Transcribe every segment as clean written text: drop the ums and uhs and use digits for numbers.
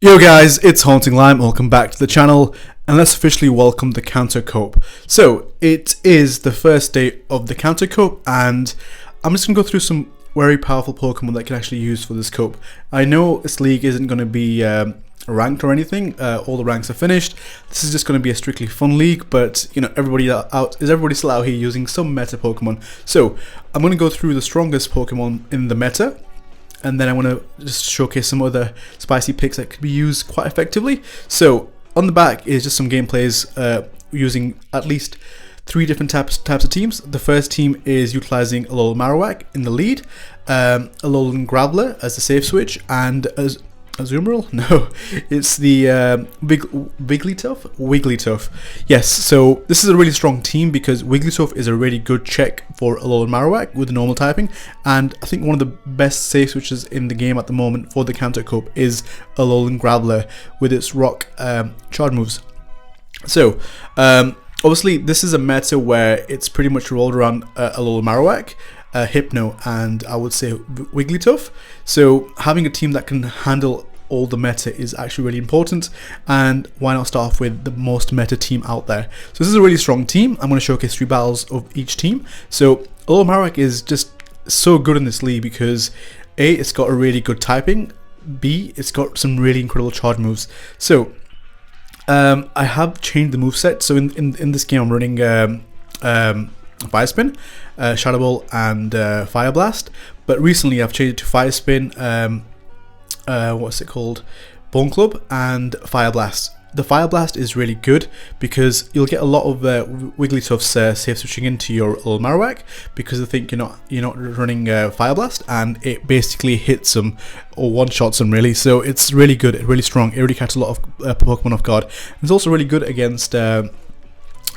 Yo guys, it's Haunting Lime, welcome back to the channel, and let's officially welcome the Kanto Cope. So, it is the first day of the Kanto Cope, and I'm just going to go through some very powerful Pokemon that I can actually use for this Cope. I know this league isn't going to be ranked or anything, all the ranks are finished. This is just going to be a strictly fun league, but you know, everybody still out here using some meta Pokemon. So, I'm going to go through the strongest Pokemon in the meta, and then I want to just showcase some other spicy picks that could be used quite effectively. So on the back is just some gameplays using at least 3 different types of teams. The first team is utilizing Alolan Marowak in the lead, Alolan Graveler as the safe switch, and Azumarill? No, it's the Wigglytuff. Yes, so this is a really strong team because Wigglytuff is a really good check for Alolan Marowak with the normal typing, and I think one of the best safe switches in the game at the moment for the Kanto Cope is Alolan Graveler with its rock charge moves. So obviously this is a meta where it's pretty much rolled around Alolan Marowak, Hypno, and I would say Wigglytuff. So having a team that can handle all the meta is actually really important, and why not start off with the most meta team out there. So this is a really strong team. I'm going to showcase 3 battles of each team. So Alolan Marowak is just so good in this league because A, it's got a really good typing, B, it's got some really incredible charge moves. So I have changed the moveset. So in this game I'm running Fire Spin, Shadow Ball, and Fire Blast. But recently I've changed it to Fire Spin, what's it called? Bone Club and Fire Blast. The Fire Blast is really good because you'll get a lot of Wigglytuff's safe switching into your Alolan Marowak because they think you're not running Fire Blast, and it basically hits them or one-shots them really. So it's really good, really strong. It really catches a lot of Pokemon off guard. It's also really good against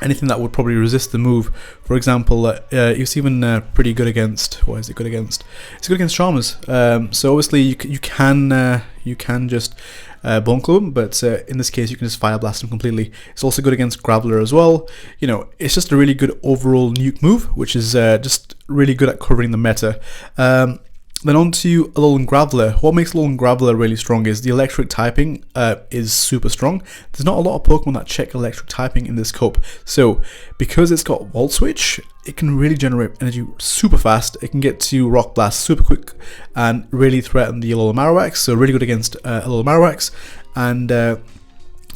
anything that would probably resist the move. For example, it's even pretty good against. What is it good against? It's good against Charmers. So obviously you can just Bone Club them, but in this case you can just Fire Blast them completely. It's also good against Graveler as well. You know, it's just a really good overall nuke move, which is just really good at covering the meta. Then on to Alolan Graveler. What makes Alolan Graveler really strong is the electric typing is super strong. There's not a lot of Pokemon that check electric typing in this Cope. So because it's got Volt Switch, it can really generate energy super fast. It can get to Rock Blast super quick and really threaten the Alolan Marowaks. So really good against Alolan Marowaks. And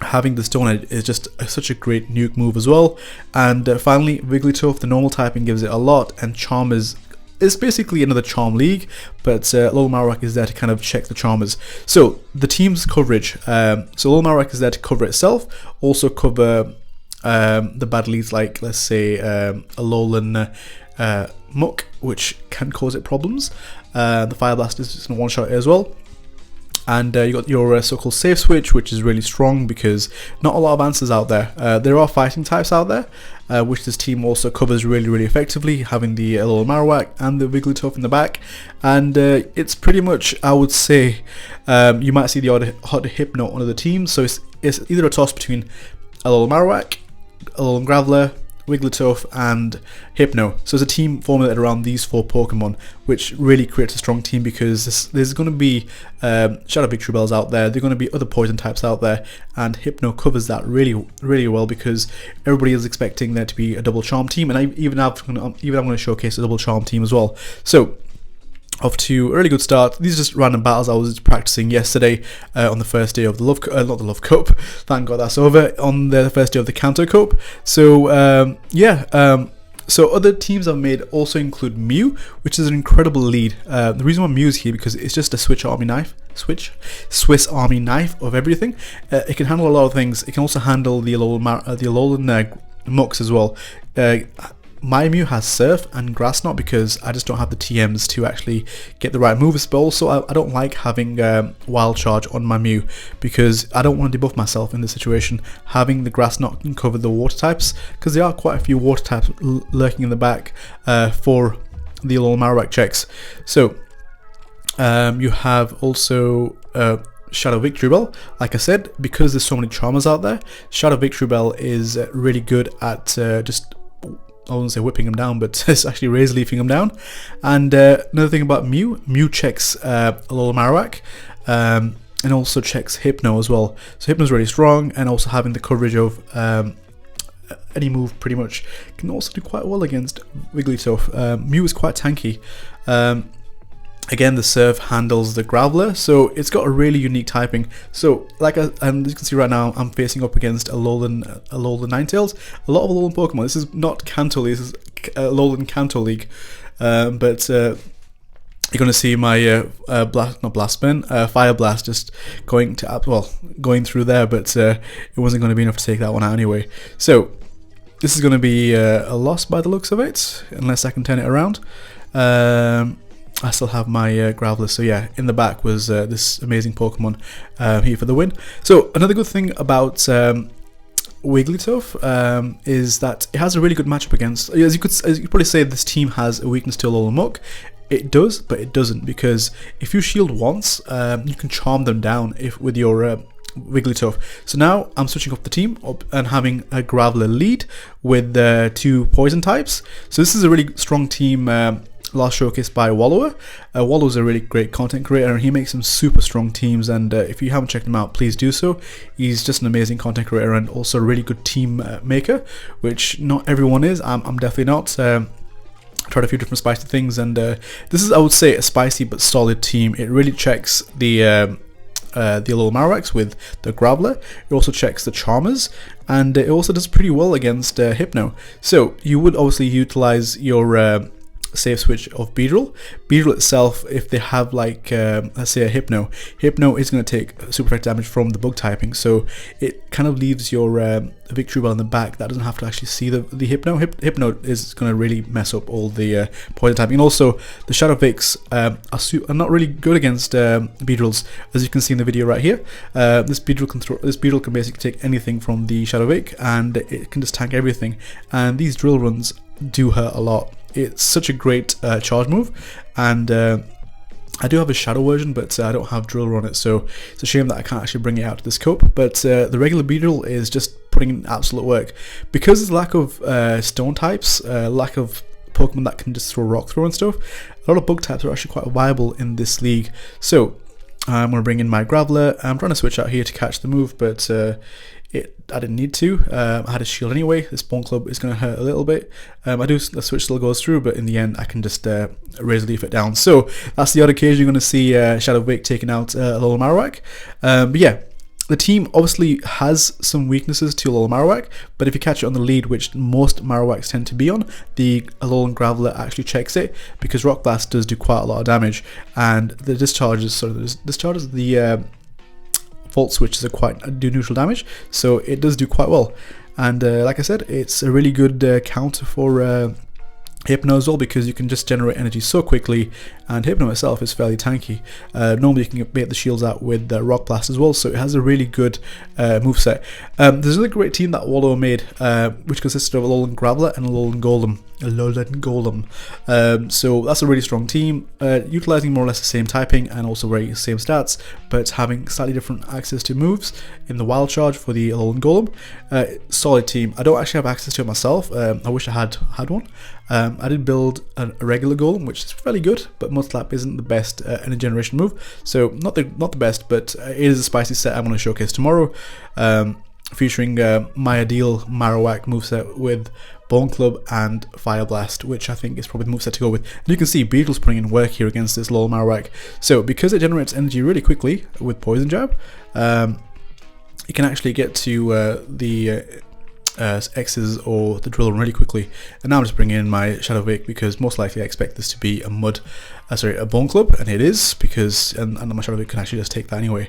having the Stone Edge is just such a great nuke move as well. And finally, Wigglytuff, the normal typing gives it a lot, and Charm is basically another Charm league, but Alolan Marowak is there to kind of check the Charmers. So the team's coverage, so Alolan Marowak is there to cover itself, also cover the bad leads like, let's say, Alolan Muck, which can cause it problems. The Fire Blast is just going to one-shot it as well. And you got your so-called safe switch, which is really strong because not a lot of answers out there. There are fighting types out there, which this team also covers really effectively, having the Alolan Marowak and the Wigglytuff in the back. And it's pretty much, I would say, you might see the odd hot Hypno on other teams. So it's either a toss between Alolan Marowak, Alolan Graveler, Wigglytuff, and Hypno. So it's a team formulated around these 4 Pokemon, which really creates a strong team because there's going to be Shadow Victreebels out there, there are going to be other poison types out there, and Hypno covers that really well because everybody is expecting there to be a double charm team, and I'm going to showcase a double charm team as well. So off to a really good start. These are just random battles I was practicing yesterday on the first day of the not the Love Cup. Thank God that's over. On the first day of the Kanto Cope. So so other teams I've made also include Mew, which is an incredible lead. The reason why Mew is here because it's just a Swiss Army knife of everything. It can handle a lot of things. It can also handle the Alolan Mucks as well. My Mew has Surf and Grass Knot because I just don't have the TMs to actually get the right moves, but also I don't like having Wild Charge on my Mew because I don't want to debuff myself in this situation. Having the Grass Knot can cover the water types because there are quite a few water types lurking in the back for the Alolan Marowak checks. So you have also Shadow Victreebel. Like I said, because there's so many Charmers out there, Shadow Victreebel is really good at just, I wouldn't say whipping him down, but it's actually razor leafing him down. And another thing about Mew checks Alolan Marowak. and also checks Hypno as well. So Hypno's really strong, and also having the coverage of any move pretty much can also do quite well against Wigglytuff. Mew is quite tanky. Again, the Surf handles the Graveler, so it's got a really unique typing. So, and you can see right now, I'm facing up against Alolan Ninetales. A lot of Alolan Pokemon. This is not Kanto League, this is Alolan Kanto League. But you're going to see my Fire Blast just going through there, but it wasn't going to be enough to take that one out anyway. So, this is going to be a loss by the looks of it, unless I can turn it around. I still have my Graveler, so yeah, in the back was this amazing Pokemon here for the win. So another good thing about Wigglytuff is that it has a really good matchup against, as you could probably say, this team has a weakness to Alolan Muck. It does, but it doesn't, because if you shield once, you can charm them down with your Wigglytuff. So now I'm switching up the team and having a Graveler lead with 2 poison types. So this is a really strong team. Last showcased by Wallower. Wallower's a really great content creator, and he makes some super strong teams, and if you haven't checked him out, please do so. He's just an amazing content creator and also a really good team maker, which not everyone is. I'm definitely not. Tried a few different spicy things, and this is, I would say, a spicy but solid team. It really checks the Alolan Marowaks with the Graveler. It also checks the Charmers, and it also does pretty well against Hypno. So you would obviously utilize your safe switch of Beedrill. Beedrill itself, if they have like let's say a Hypno is going to take super effect damage from the bug typing, so it kind of leaves your Victreebel in the back that doesn't have to actually see the Hypno. Hypno is going to really mess up all the poison typing, and also the Shadow Vicks are not really good against Beedrills, as you can see in the video right here. This Beedrill can basically take anything from the Shadow Vic, and it can just tank everything, and these drill runs do hurt a lot. It's such a great charge move, and I do have a shadow version, but I don't have Driller on it, so it's a shame that I can't actually bring it out to this scope. But the regular Beedrill is just putting in absolute work. Because there's lack of stone types, lack of Pokemon that can just throw rock throw and stuff, a lot of bug types are actually quite viable in this league. So I'm going to bring in my Graveler. I'm trying to switch out here to catch the move, but I didn't need to. I had a shield anyway. This Bone Club is going to hurt a little bit. The switch still goes through, but in the end I can just razor leaf it down. So that's the odd occasion you're going to see Shadow Vic taking out Alolan Marowak. But yeah, the team obviously has some weaknesses to Alolan Marowak, but if you catch it on the lead, which most Marowaks tend to be on, the Alolan Graveler actually checks it, because Rock Blast does do quite a lot of damage, and the discharges, the Volt switches do neutral damage, so it does do quite well. And like I said, it's a really good counter for Hypno as well, because you can just generate energy so quickly, and Hypno itself is fairly tanky. Normally you can bait the shields out with Rock Blast as well, so it has a really good moveset. There's another great team that Wallower made, which consisted of Alolan Graveler and Alolan Golem. So that's a really strong team, utilizing more or less the same typing and also very same stats, but having slightly different access to moves in the Wild Charge for the Alolan Golem. Solid team. I don't actually have access to it myself. I wish I had one. I did build a regular Golem, which is fairly good, but Mudslap isn't the best energy generation move, so not the best, but it is a spicy set I'm going to showcase tomorrow, featuring my ideal Marowak moveset with Bone Club and Fire Blast, which I think is probably the moveset to go with. And you can see Beedrill's putting in work here against this Alolan Marowak. So because it generates energy really quickly with Poison Jab, you can actually get to the X's or the Drill really quickly. And now I'm just bringing in my Shadow Vic, because most likely I expect this to be a Bone Club, and it is, because and my Shadow Vic can actually just take that anyway.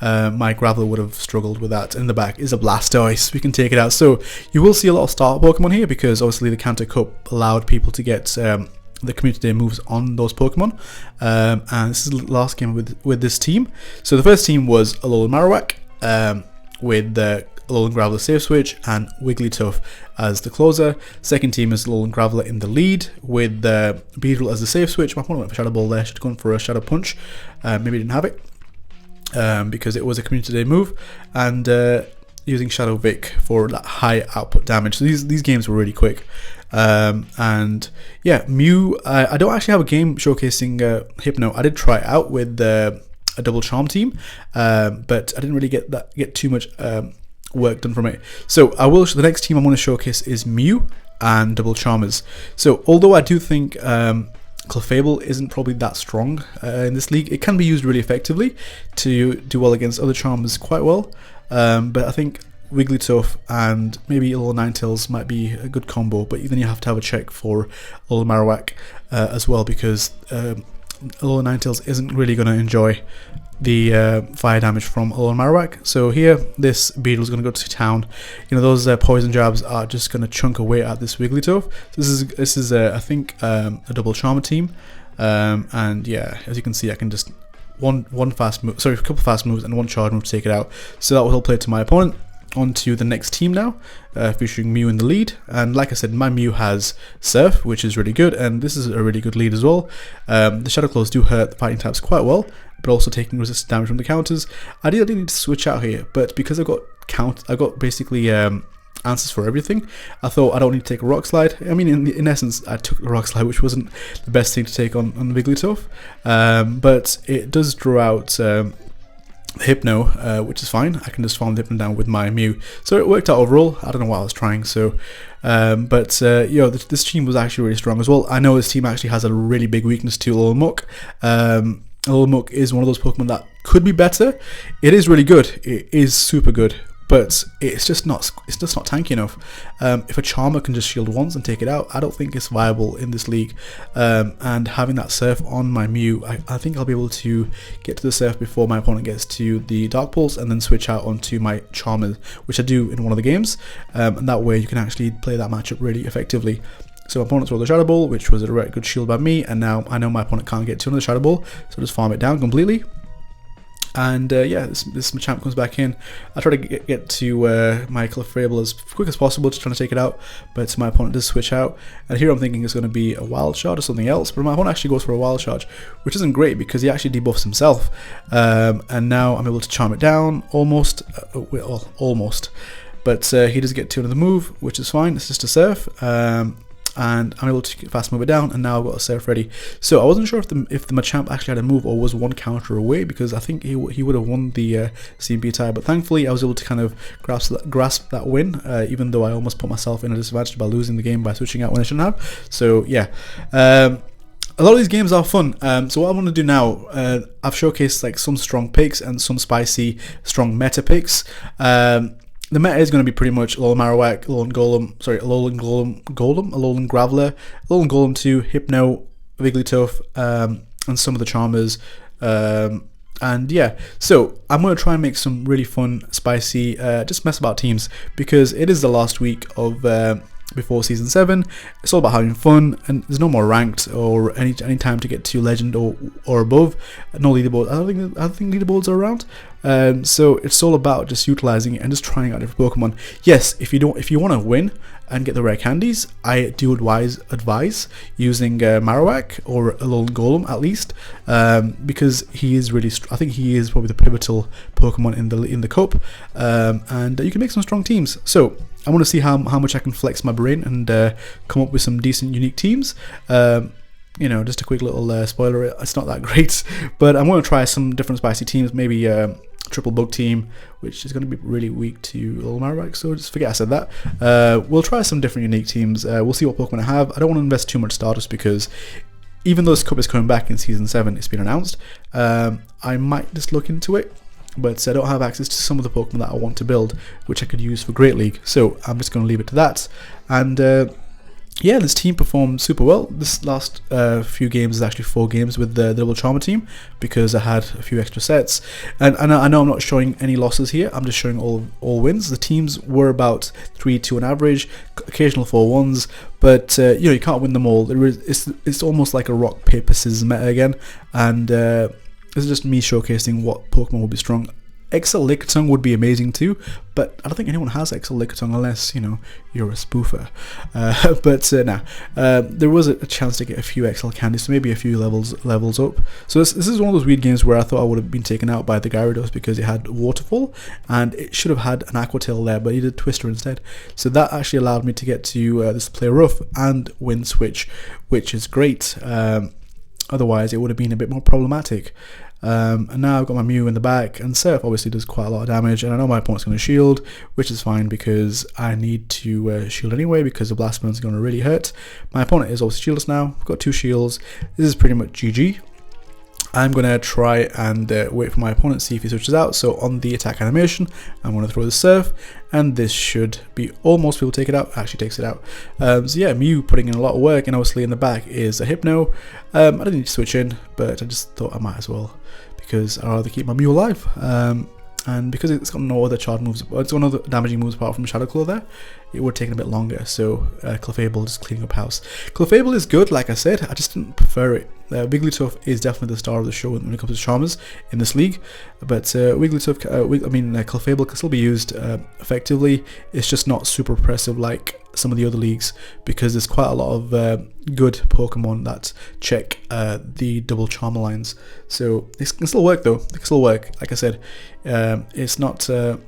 My Graveler would have struggled with that. In the back is a Blastoise, we can take it out. So you will see a lot of starter Pokemon here, because obviously the Kanto Cup allowed people to get the Community Day moves on those Pokemon, and this is the last game with this team. So the first team was Alolan Marowak with the Alolan Graveler safe switch and Wigglytuff as the closer. Second team is Alolan Graveler in the lead with Beedrill as the safe switch. My opponent went for Shadow Ball there, should have gone for a Shadow Punch. Maybe didn't have it because it was a Community Day move, and using Shadow Vic for that high output damage. So these games were really quick. And yeah, Mew, I don't actually have a game showcasing Hypno. I did try it out with a double charm team, but I didn't really get too much work done from it. So the next team I'm going to showcase is Mew and double charmers. So although I do think Clefable isn't probably that strong in this league, it can be used really effectively to do well against other charmers quite well, but I think Wigglytuff and maybe Alolan Ninetales might be a good combo, but then you have to have a check for Alolan Marowak as well, because Alolan Ninetales isn't really going to enjoy the fire damage from Alolan Marowak. So here, this Beedrill is going to go to town. You know, those poison jabs are just going to chunk away at this Wigglytuff. This is I think a double charmer team, and yeah, as you can see, I can just a couple fast moves and one charge move to take it out. So that will help play to my opponent. On to the next team now, featuring Mew in the lead, and like I said, my Mew has Surf, which is really good, and this is a really good lead as well. The Shadow Claws do hurt the fighting types quite well, but also taking resistance damage from the counters. I did need to switch out here, but because I got basically answers for everything, I thought I don't need to take a Rock Slide. I mean, in essence, I took a Rock Slide, which wasn't the best thing to take on Wigglytuff, but it does draw out Hypno, which is fine. I can just farm the Hypno down with my Mew, so it worked out overall. I don't know what I was trying, so this team was actually really strong as well. I know this team actually has a really big weakness to Alolan Muk. Alolan Muk is one of those Pokemon that could be better. It is really good, it is super good, but it's just not tanky enough. If a Charmer can just shield once and take it out, I don't think it's viable in this league. And having that Surf on my Mew, I think I'll be able to get to the Surf before my opponent gets to the Dark Pulse, and then switch out onto my Charmer, which I do in one of the games, and that way you can actually play that matchup really effectively. So my opponent throws the Shadow Ball, which was a very good shield by me, and now I know my opponent can't get to another Shadow Ball, so just farm it down completely. And yeah, this Machamp comes back in. I try to get to my Clefable as quick as possible, just trying to take it out, but my opponent does switch out. And here I'm thinking it's going to be a Wild Charge or something else, but my opponent actually goes for a Wild Charge, which isn't great because he actually debuffs himself. And now I'm able to charm it down, almost. But he does get to another move, which is fine. It's just a Surf. And I'm able to fast move it down, and now I've got a Surf ready. So I wasn't sure if the Machamp actually had a move or was one counter away, because I think he would have won the CMP tie, but thankfully I was able to kind of grasp that win, even though I almost put myself in a disadvantage by losing the game by switching out when I shouldn't have. So yeah, a lot of these games are fun. So what I want to do now, I've showcased like some strong picks and some spicy strong meta picks. The meta is going to be pretty much Alolan Marowak, Alolan Graveler, Alolan Golem 2, Hypno, Wigglytuff, and some of the Charmers. And yeah, so I'm going to try and make some really fun, spicy, just mess about teams, because it is the last week of before Season 7. It's all about having fun, and there's no more ranked or any time to get to Legend or above. No leaderboard. I don't think leaderboards are around. So it's all about just utilizing it and just trying out different Pokemon. Yes, if you want to win and get the rare candies, I do advise using Marowak or Alolan Golem at least, because he is really. I think he is probably the pivotal Pokemon in the cup, and you can make some strong teams. So I want to see how much I can flex my brain and come up with some decent, unique teams. You know, just a quick little spoiler, it's not that great, but I'm going to try some different spicy teams, maybe triple bug team, which is going to be really weak to Alolan Marowak, so just forget I said that. We'll try some different unique teams. We'll see what Pokemon I have. I don't want to invest too much Stardust, because even though this cup is coming back in Season 7, it's been announced, I might just look into it, but I don't have access to some of the Pokemon that I want to build, which I could use for Great League, so I'm just going to leave it to that. And yeah, this team performed super well. This last few games is actually 4 games with the double Charmer team, because I had a few extra sets. And I know I'm not showing any losses here, I'm just showing all wins. The teams were about 3-2 on average, occasional 4-1s, but you know, you can't win them all. It's almost like a rock, paper, scissors meta again, and this is just me showcasing what Pokemon will be strong. XL Lickitung would be amazing too, but I don't think anyone has XL Lickitung unless, you know, you're a spoofer. There was a chance to get a few XL candies, so maybe a few levels up. So this is one of those weird games where I thought I would have been taken out by the Gyarados because it had Waterfall, and it should have had an Aqua Tail there, but he did Twister instead. So that actually allowed me to get to this Play Rough and win Switch, which is great. Otherwise, it would have been a bit more problematic. And now I've got my Mew in the back, and Surf obviously does quite a lot of damage, and I know my opponent's going to shield, which is fine because I need to shield anyway because the Blast Burn's going to really hurt. My opponent is also shieldless now. I've got 2 shields. This is pretty much GG. I'm going to try and wait for my opponent to see if he switches out. So on the attack animation, I'm going to throw the Surf, and this should be almost be able to take it out. Actually takes it out. So yeah, Mew putting in a lot of work, and obviously in the back is a Hypno. I didn't need to switch in, but I just thought I might as well because I'd rather keep my Mew alive. And because it's got no other charge moves, it's got no other damaging moves apart from Shadow Claw there, it would have taken a bit longer. So Clefable is cleaning up house. Clefable is good, like I said, I just didn't prefer it. Wigglytuff is definitely the star of the show when it comes to Charmers in this league, but Wigglytuff, Clefable can still be used effectively. It's just not super impressive like some of the other leagues because there's quite a lot of good Pokemon that check the double Charmer lines. So this can still work though. It can still work. Like I said, it's not a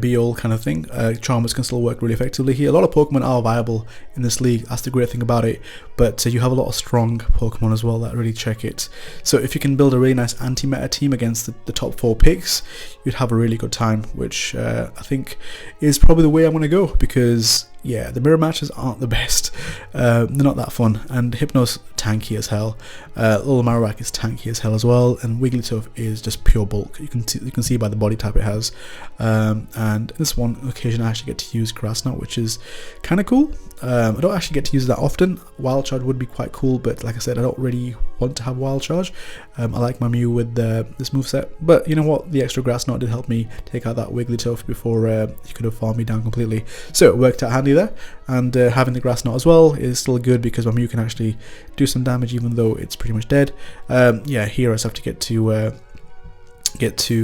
be-all kind of thing. Charmers can still work really effectively here. A lot of Pokemon are viable in this league. That's the great thing about it. But you have a lot of strong Pokemon as well that really check it. So if you can build a really nice anti-meta team against the top 4 picks, you'd have a really good time, which I think is probably the way I'm going to go because yeah, the mirror matches aren't the best. They're not that fun, and Hypno's tanky as hell. Alolan Marowak is tanky as hell as well, and Wigglytuff is just pure bulk. You can see by the body type it has. And this one occasion I actually get to use Grass Knot, which is kind of cool. I don't actually get to use that often. Wild Charge would be quite cool, but like I said, I don't really want to have Wild Charge. I like my Mew with this moveset, but you know what? The extra Grass Knot did help me take out that Wigglytuff before he could have farmed me down completely. So it worked out handy there, and having the Grass Knot as well is still good because my Mew can actually do some damage even though it's pretty much dead. Yeah, here I just have to get to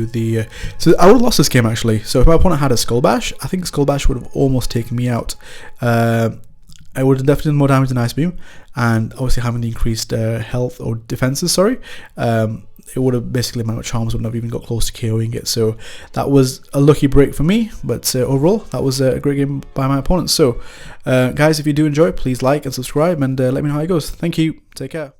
the so I would have lost this game actually. So if my opponent had a Skull Bash, I think Skull Bash would have almost taken me out. I would have definitely done more damage than Ice Beam, and obviously having the increased health or defenses, sorry, it would have basically my Charms wouldn't have even got close to KOing it. So that was a lucky break for me, but overall that was a great game by my opponent. So guys, if you do enjoy, please like and subscribe, and let me know how it goes. Thank you, take care.